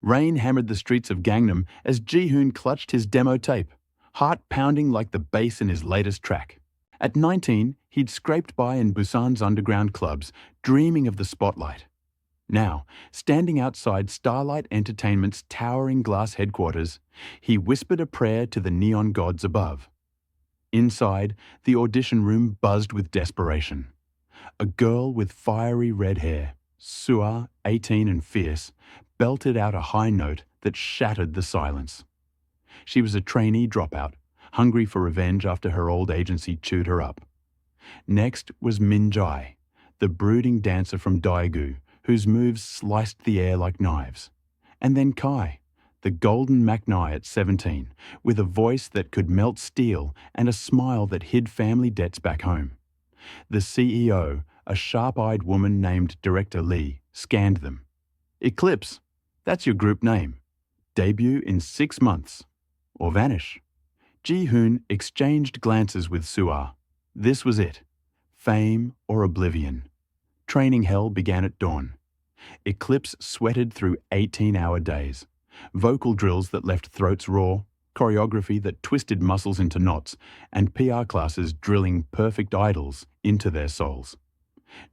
Rain hammered the streets of Gangnam as Jihoon clutched his demo tape, heart pounding like the bass in his latest track. At 19, he'd scraped by in Busan's underground clubs, dreaming of the spotlight. Now, standing outside Starlight Entertainment's towering glass headquarters, he whispered a prayer to the neon gods above. Inside, the audition room buzzed with desperation. A girl with fiery red hair, Sua, 18 and fierce, belted out a high note that shattered the silence. She was a trainee dropout, hungry for revenge after her old agency chewed her up. Next was Min Jae, the brooding dancer from Daegu, whose moves sliced the air like knives. And then Kai, the golden MacNai at 17, with a voice that could melt steel and a smile that hid family debts back home. The CEO, a sharp-eyed woman named Director Lee, scanned them. Eclipse, that's your group name. Debut in 6 months. Or vanish. Jihoon exchanged glances with Sua. This was it. Fame or oblivion. Training hell began at dawn. Eclipse sweated through 18-hour days. Vocal drills that left throats raw, choreography that twisted muscles into knots, and PR classes drilling perfect idols into their souls.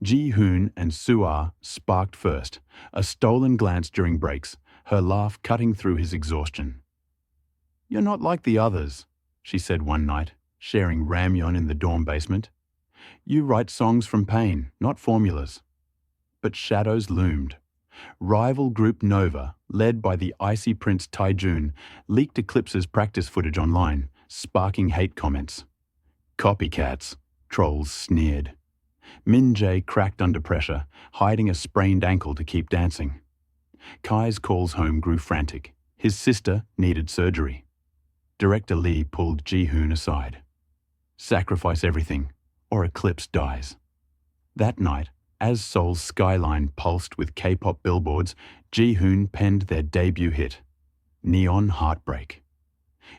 Jihoon and Sua sparked first, a stolen glance during breaks, her laugh cutting through his exhaustion. "You're not like the others," she said one night, sharing ramyeon in the dorm basement. "You write songs from pain, not formulas." But shadows loomed. Rival group Nova, led by the icy Prince Taejun, leaked Eclipse's practice footage online, sparking hate comments. "Copycats," trolls sneered. Min Jae cracked under pressure, hiding a sprained ankle to keep dancing. Kai's calls home grew frantic. His sister needed surgery. Director Lee pulled Jihoon aside. "Sacrifice everything, or Eclipse dies." That night, as Seoul's skyline pulsed with K-pop billboards, Jihoon penned their debut hit, Neon Heartbreak.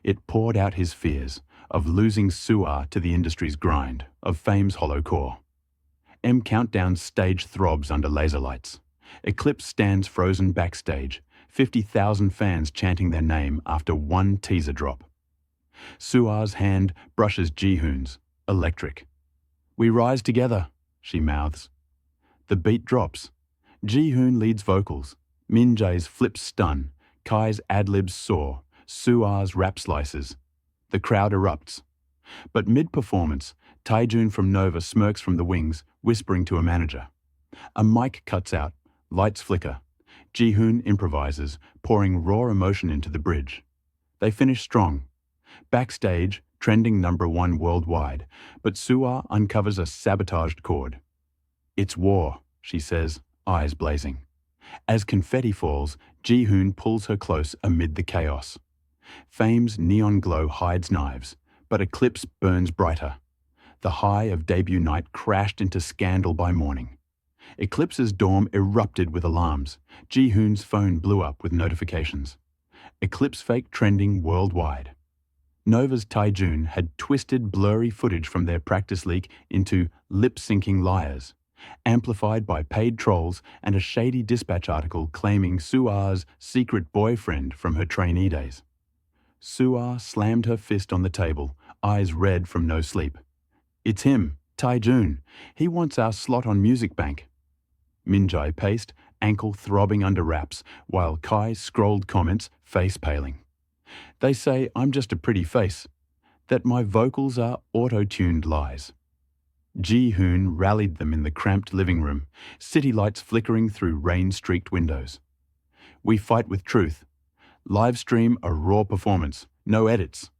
It poured out his fears of losing Sua to the industry's grind, of fame's hollow core. M Countdown's stage throbs under laser lights. Eclipse stands frozen backstage, 50,000 fans chanting their name after one teaser drop. Sua's hand brushes Jihoon's, electric. "We rise together," she mouths. The beat drops. Jihoon leads vocals. Min Jae's flips stun. Kai's ad-libs soar. Sua's rap slices. The crowd erupts. But mid-performance, Taejun from Nova smirks from the wings, whispering to a manager. A mic cuts out. Lights flicker. Jihoon improvises, pouring raw emotion into the bridge. They finish strong. Backstage, trending #1 worldwide, but Sua uncovers a sabotaged chord. "It's war," she says, eyes blazing. As confetti falls, Jihoon pulls her close amid the chaos. Fame's neon glow hides knives, but Eclipse burns brighter. The high of debut night crashed into scandal by morning. Eclipse's dorm erupted with alarms. Jihoon's phone blew up with notifications. Eclipse fake trending worldwide. Nova's Taejun had twisted blurry footage from their practice leak into lip-syncing liars, amplified by paid trolls and a shady dispatch article claiming Sua's secret boyfriend from her trainee days. Sua slammed her fist on the table, eyes red from no sleep. "It's him, Taejun. He wants our slot on Music Bank." Min Jae paced, ankle throbbing under wraps, while Kai scrolled comments, face paling. "They say I'm just a pretty face, that my vocals are auto-tuned lies." Jihoon rallied them in the cramped living room, city lights flickering through rain-streaked windows. "We fight with truth. Live stream a raw performance, no edits."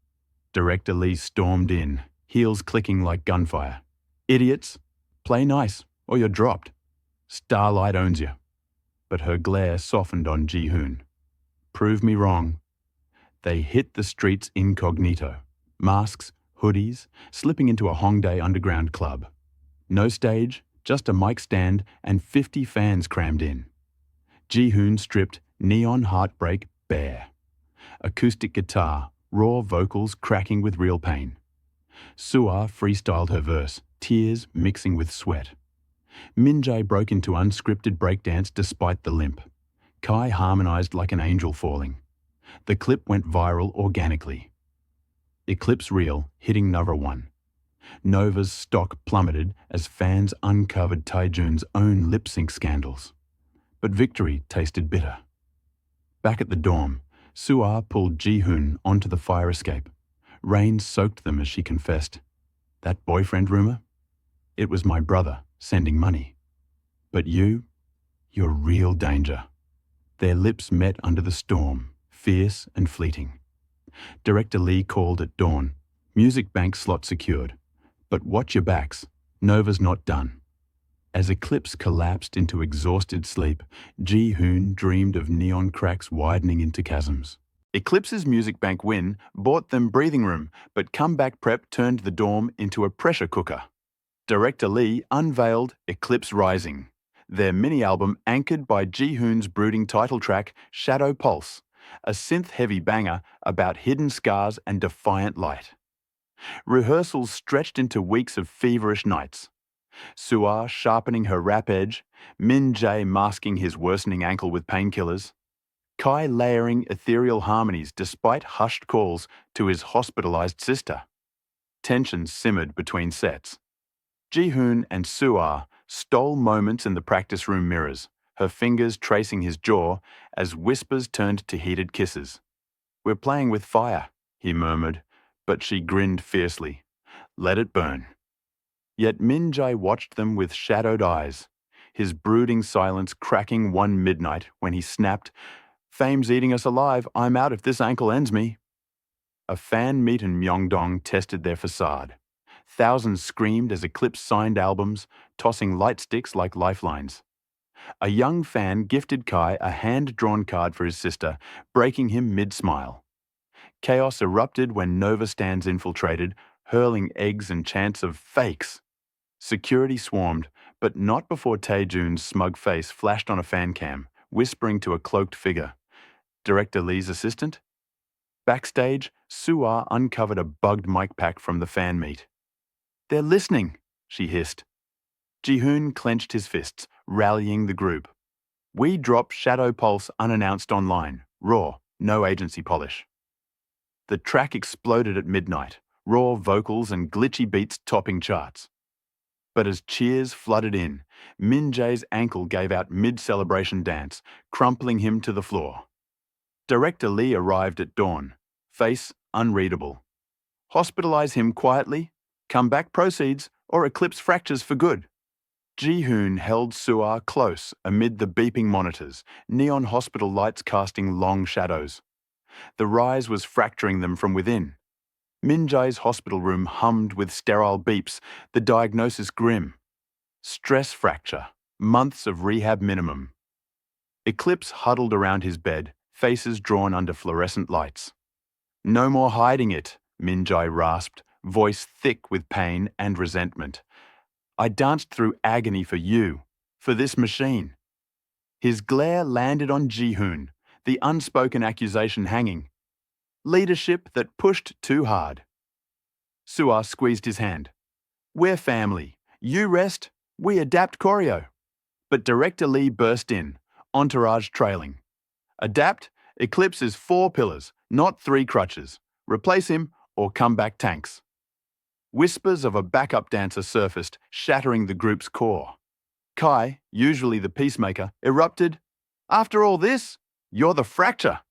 Director Lee stormed in, heels clicking like gunfire. "Idiots, play nice or you're dropped. Starlight owns you." But her glare softened on Jihoon. "Prove me wrong." They hit the streets incognito. Masks, hoodies, slipping into a Hongdae underground club. No stage, just a mic stand and 50 fans crammed in. Jihoon stripped Neon Heartbreak bare. Acoustic guitar, raw vocals cracking with real pain. Sua freestyled her verse, tears mixing with sweat. Min Jae broke into unscripted breakdance despite the limp. Kai harmonized like an angel falling. The clip went viral organically. Eclipse reel hitting #1. Nova's stock plummeted as fans uncovered Taejun's own lip-sync scandals. But victory tasted bitter. Back at the dorm, Suah pulled Ji-hoon onto the fire escape. Rain soaked them as she confessed. That boyfriend rumor? It was my brother sending money. But you're real danger. Their lips met under the storm, fierce and fleeting. Director Lee called at dawn. Music bank slot secured. But watch your backs. Nova's not done. As Eclipse collapsed into exhausted sleep, Ji-hoon dreamed of neon cracks widening into chasms. Eclipse's music bank win bought them breathing room, but comeback prep turned the dorm into a pressure cooker. Director Lee unveiled Eclipse Rising, their mini-album anchored by Ji-hoon's brooding title track, Shadow Pulse, a synth-heavy banger about hidden scars and defiant light. Rehearsals stretched into weeks of feverish nights. Suah sharpening her rap edge, Min Jae masking his worsening ankle with painkillers, Kai layering ethereal harmonies despite hushed calls to his hospitalized sister. Tension simmered between sets. Ji-hoon and Suah stole moments in the practice room mirrors, her fingers tracing his jaw as whispers turned to heated kisses. "We're playing with fire," he murmured, but she grinned fiercely. "Let it burn." Yet Min Jae watched them with shadowed eyes, his brooding silence cracking one midnight when he snapped, "Fame's eating us alive, I'm out if this ankle ends me." A fan meet in Myeongdong tested their facade. Thousands screamed as Eclipse signed albums, tossing light sticks like lifelines. A young fan gifted Kai a hand-drawn card for his sister, breaking him mid-smile. Chaos erupted when Nova stands infiltrated, hurling eggs and chants of fakes. Security swarmed, but not before Taejun's smug face flashed on a fan cam, whispering to a cloaked figure. Director Lee's assistant? Backstage, Suah uncovered a bugged mic pack from the fan meet. "They're listening," she hissed. Ji-hoon clenched his fists, rallying the group. "We drop Shadow Pulse unannounced online, raw, no agency polish." The track exploded at midnight, raw vocals and glitchy beats topping charts. But as cheers flooded in, Min Jae's ankle gave out mid-celebration dance, crumpling him to the floor. Director Lee arrived at dawn, face unreadable. Hospitalize him quietly, comeback proceeds, or Eclipse fractures for good. Ji-hoon held Suah close amid the beeping monitors, neon hospital lights casting long shadows. The rise was fracturing them from within. Min Jae's hospital room hummed with sterile beeps, the diagnosis grim. Stress fracture, months of rehab minimum. Eclipse huddled around his bed, faces drawn under fluorescent lights. "No more hiding it," Min Jae rasped, voice thick with pain and resentment. "I danced through agony for you, for this machine." His glare landed on Ji-hoon, the unspoken accusation hanging. Leadership that pushed too hard. Suah squeezed his hand. "We're family. You rest, we adapt choreo." But Director Lee burst in, entourage trailing. "Adapt? Eclipse is 4 pillars, not 3 crutches. Replace him or come back tanks." Whispers of a backup dancer surfaced, shattering the group's core. Kai, usually the peacemaker, erupted, "After all this, you're the fracture."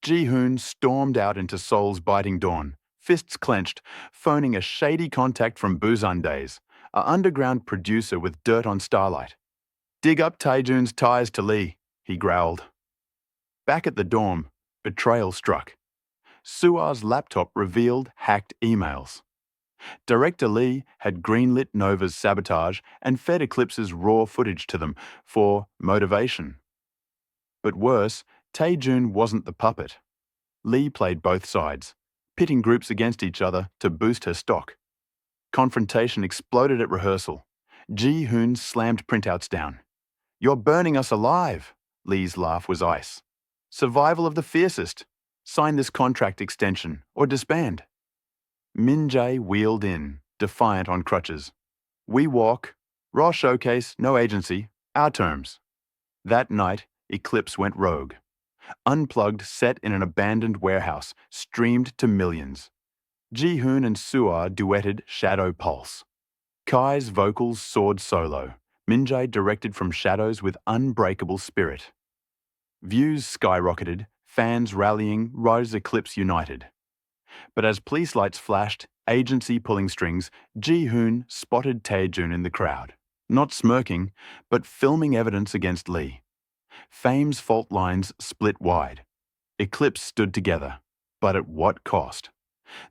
Ji-hoon stormed out into Seoul's biting dawn, fists clenched, phoning a shady contact from Busan days, an underground producer with dirt on Starlight. "Dig up Taejun's ties to Lee," he growled. Back at the dorm, betrayal struck. Suah's laptop revealed hacked emails. Director Lee had greenlit Nova's sabotage and fed Eclipse's raw footage to them for motivation. But worse, Taejun wasn't the puppet. Lee played both sides, pitting groups against each other to boost her stock. Confrontation exploded at rehearsal. Ji-hoon slammed printouts down. "You're burning us alive." Lee's laugh was ice. "Survival of the fiercest. Sign this contract extension or disband." Min Jae wheeled in, defiant on crutches. "We walk. Raw showcase, no agency. Our terms." That night, Eclipse went rogue. Unplugged, set in an abandoned warehouse, streamed to millions. Jihoon and Suar duetted Shadow Pulse. Kai's vocals soared solo. Minjae directed from shadows with unbreakable spirit. Views skyrocketed, fans rallying, Rise Eclipse united. But as police lights flashed, agency pulling strings, Jihoon spotted Taejun in the crowd. Not smirking, but filming evidence against Lee. Fame's fault lines split wide. Eclipse stood together. But at what cost?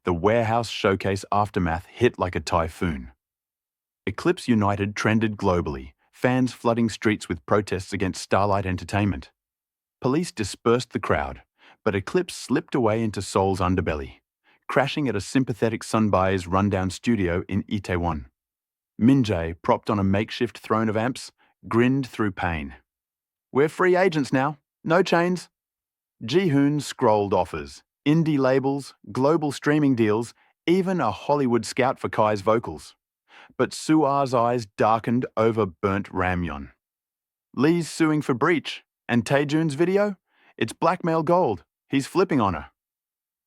The warehouse showcase aftermath hit like a typhoon. Eclipse United trended globally, fans flooding streets with protests against Starlight Entertainment. Police dispersed the crowd, but Eclipse slipped away into Seoul's underbelly, crashing at a sympathetic Sunbai's rundown studio in Itaewon. Minjae, propped on a makeshift throne of amps, grinned through pain. "We're free agents now, no chains." Jihoon scrolled offers, indie labels, global streaming deals, even a Hollywood scout for Kai's vocals. But Suar's eyes darkened over burnt ramyeon. Lee's suing for breach, and Taejun's video? It's blackmail gold. He's flipping on her.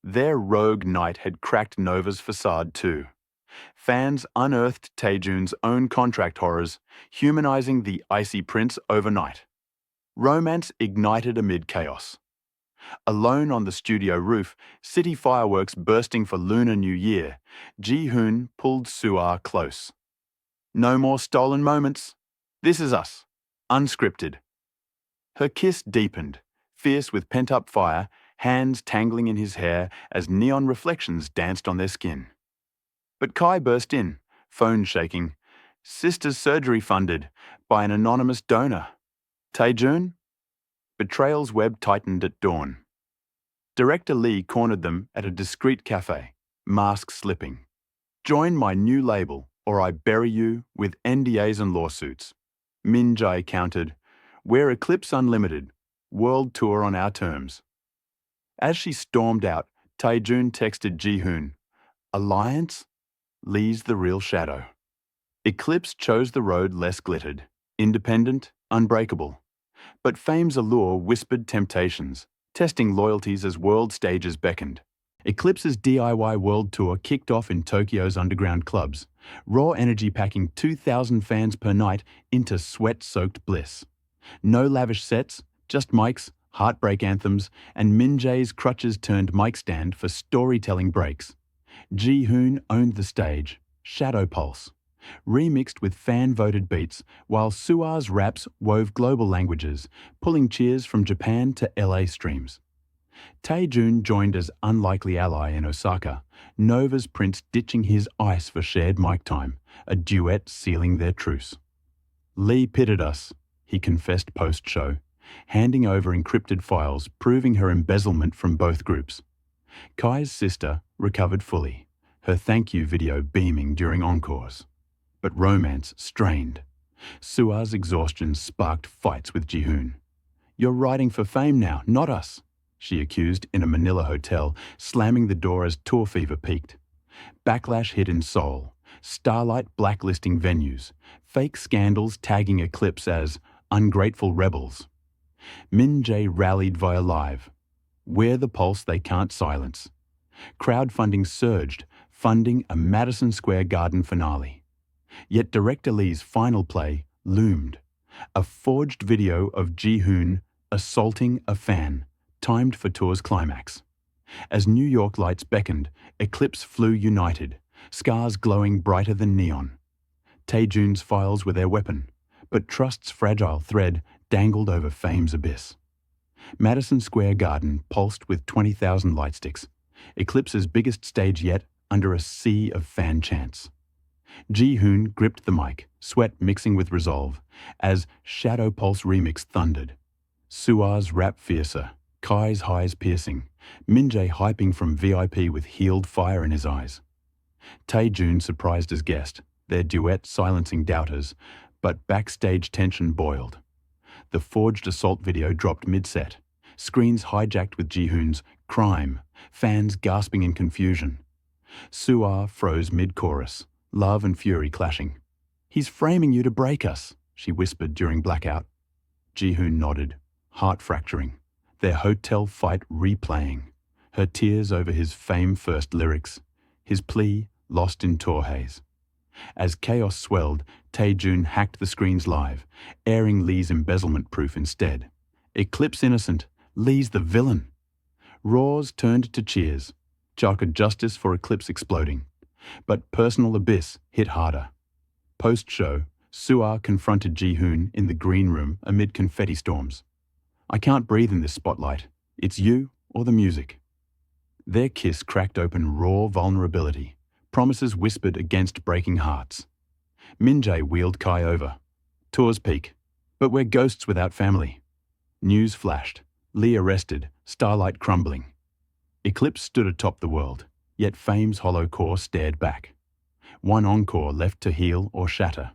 Their rogue night had cracked Nova's facade too. Fans unearthed Taejun's own contract horrors, humanizing the icy prince overnight. Romance ignited amid chaos. Alone on the studio roof, city fireworks bursting for Lunar New Year, Jihoon pulled Suar close. "No more stolen moments. This is us. Unscripted." Her kiss deepened, fierce with pent-up fire, hands tangling in his hair as neon reflections danced on their skin. But Kai burst in, phone shaking. "Sister's surgery funded by an anonymous donor. Taejun?" Betrayal's web tightened at dawn. Director Lee cornered them at a discreet cafe, mask slipping. "Join my new label, or I bury you with NDAs and lawsuits." Minjae countered, "We're Eclipse Unlimited, world tour on our terms." As she stormed out, Taejun texted Jihoon, "Alliance? Lee's the real shadow." Eclipse chose the road less glittered, independent, unbreakable. But fame's allure whispered temptations, testing loyalties as world stages beckoned. Eclipse's DIY world tour kicked off in Tokyo's underground clubs, raw energy packing 2,000 fans per night into sweat-soaked bliss. No lavish sets, just mics, Heartbreak anthems, and Minjae's crutches turned mic stand for storytelling breaks. Jihoon owned the stage, Shadow Pulse, remixed with fan-voted beats, while Suar's raps wove global languages, pulling cheers from Japan to LA streams. Taejun joined as unlikely ally in Osaka, Nova's prince ditching his ice for shared mic time, a duet sealing their truce. "Lee pitted us," he confessed post-show, handing over encrypted files proving her embezzlement from both groups. Kai's sister recovered fully, her thank you video beaming during encores. But romance strained. Suar's exhaustion sparked fights with Jihoon. "You're writing for fame now, not us," she accused in a Manila hotel, slamming the door as tour fever peaked. Backlash hit in Seoul, Starlight blacklisting venues, fake scandals tagging Eclipse as ungrateful rebels. Minjae rallied via live. "We're the pulse they can't silence." Crowdfunding surged, funding a Madison Square Garden finale. Yet director Lee's final play loomed. A forged video of Jihoon assaulting a fan, timed for tour's climax. As New York lights beckoned, Eclipse flew united, scars glowing brighter than neon. Taejun's files were their weapon, but trust's fragile thread dangled over fame's abyss. Madison Square Garden pulsed with 20,000 lightsticks, Eclipse's biggest stage yet under a sea of fan chants. Jihoon gripped the mic, sweat mixing with resolve, as Shadow Pulse remix thundered. Suar's rap fiercer, Kai's highs piercing, Minjae hyping from VIP with healed fire in his eyes. Taejun surprised as guest, their duet silencing doubters, but backstage tension boiled. The forged assault video dropped mid-set, screens hijacked with Jihoon's "Crime," fans gasping in confusion. Suar froze mid-chorus, love and fury clashing. "He's framing you to break us," she whispered during blackout. Jihoon nodded, heart-fracturing, their hotel fight replaying, her tears over his fame-first lyrics, his plea lost in tour haze. As chaos swelled, Taejun hacked the screens live, airing Lee's embezzlement proof instead. Eclipse innocent, Lee's the villain. Roars turned to cheers, chaka justice for Eclipse exploding. But personal abyss hit harder. Post-show, Suah confronted Jihoon in the green room amid confetti storms. "I can't breathe in this spotlight. It's you or the music." Their kiss cracked open raw vulnerability, promises whispered against breaking hearts. Minjae wheeled Kai over. "Tour's peak, but we're ghosts without family." News flashed, Lee arrested, starlight crumbling. Eclipse stood atop the world, yet fame's hollow core stared back. One encore left to heal or shatter.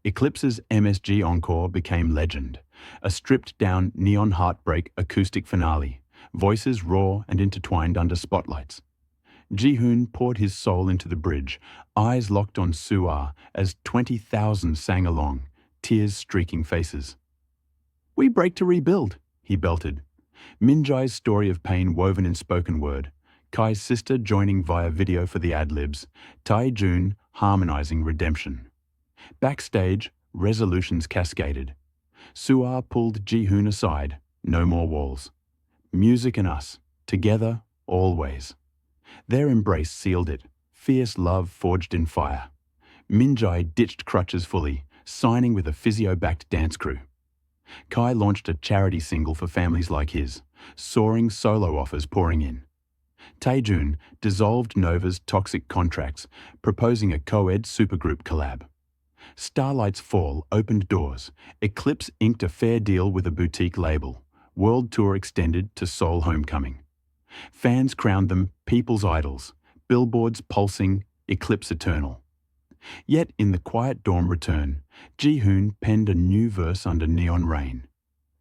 Eclipse's MSG encore became legend, a stripped-down neon Heartbreak acoustic finale, voices raw and intertwined under spotlights. Jihoon poured his soul into the bridge, eyes locked on Suah as 20,000 sang along, tears streaking faces. "We break to rebuild," he belted. Minjae's story of pain woven in spoken word, Kai's sister joining via video for the ad-libs, Taejun harmonizing redemption. Backstage, resolutions cascaded. Suah pulled Jihoon aside, no more walls. Music and us, together, always. Their embrace sealed it, fierce love forged in fire. Minjae ditched crutches fully, signing with a physio-backed dance crew. Kai launched a charity single for families like his, soaring solo offers pouring in. Taejun dissolved Nova's toxic contracts, proposing a coed supergroup collab. Starlight's fall opened doors. Eclipse inked a fair deal with a boutique label. World tour extended to Seoul homecoming. Fans crowned them people's idols, billboards pulsing, Eclipse eternal. Yet in the quiet dorm return, Jihoon penned a new verse under neon rain.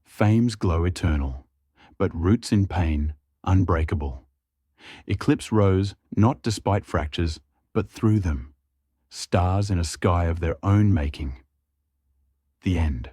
Fame's glow eternal, but roots in pain, unbreakable. Eclipse rose not despite fractures, but through them. Stars in a sky of their own making. The end.